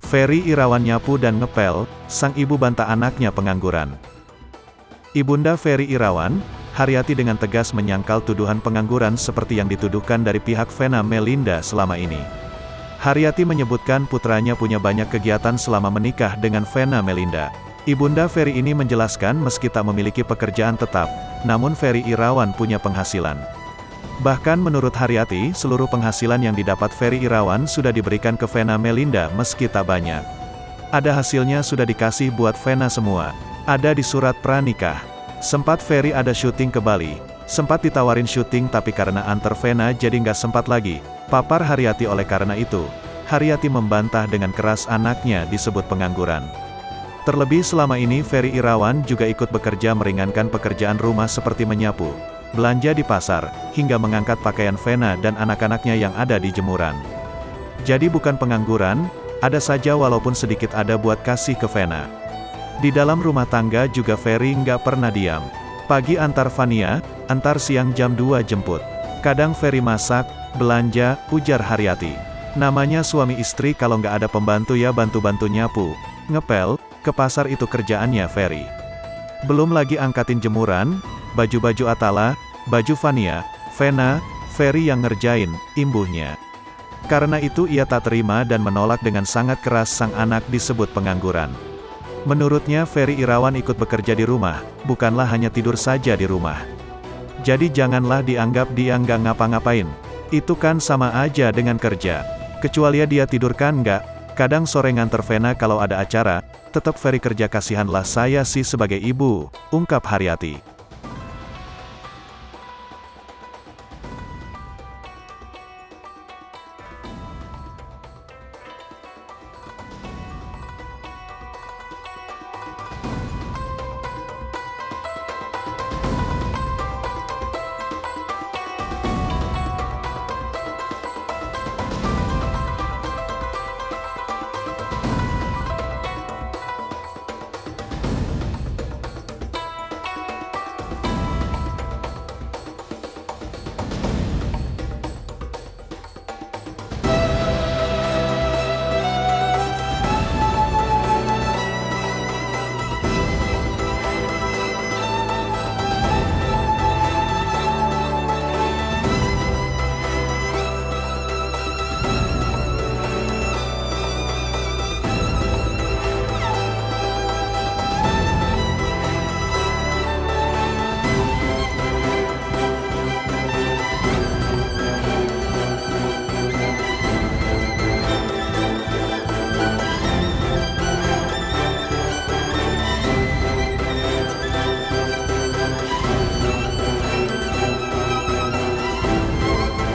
Ferry Irawan nyapu dan ngepel, sang ibu bantah anaknya pengangguran. Ibunda Ferry Irawan, Haryati dengan tegas menyangkal tuduhan pengangguran seperti yang dituduhkan dari pihak Vena Melinda selama ini. Haryati menyebutkan putranya punya banyak kegiatan selama menikah dengan Vena Melinda. Ibunda Ferry ini menjelaskan meski tak memiliki pekerjaan tetap, namun Ferry Irawan punya penghasilan. Bahkan menurut Haryati, seluruh penghasilan yang didapat Ferry Irawan sudah diberikan ke Vena Melinda meski tak banyak. Ada hasilnya sudah dikasih buat Vena semua. Ada di surat pranikah. Sempat Ferry ada syuting ke Bali. Sempat ditawarin syuting tapi karena antar Vena jadi nggak sempat lagi. Papar Haryati. Oleh karena itu, Haryati membantah dengan keras anaknya disebut pengangguran. Terlebih selama ini Ferry Irawan juga ikut bekerja meringankan pekerjaan rumah seperti menyapu, belanja di pasar, hingga mengangkat pakaian Vena dan anak-anaknya yang ada di jemuran. Jadi bukan pengangguran, ada saja walaupun sedikit ada buat kasih ke Vena. Di dalam rumah tangga juga Ferry nggak pernah diam. Pagi antar Vania, antar siang jam 2 jemput. Kadang Ferry masak, belanja, ujar Haryati. Namanya suami istri kalau nggak ada pembantu ya bantu-bantu nyapu, ngepel, ke pasar itu kerjaannya Ferry. Belum lagi angkatin jemuran, baju-baju Atala, baju Vania, Vena, Ferry yang ngerjain, imbuhnya. Karena itu ia tak terima dan menolak dengan sangat keras sang anak disebut pengangguran. Menurutnya Ferry Irawan ikut bekerja di rumah, bukanlah hanya tidur saja di rumah. Jadi janganlah dianggap dia nggak ngapa-ngapain. Itu kan sama aja dengan kerja. Kecuali dia tidur kan nggak, kadang sore nganter Vena kalau ada acara, tetap Ferry kerja kasihanlah saya sih sebagai ibu, ungkap Haryati.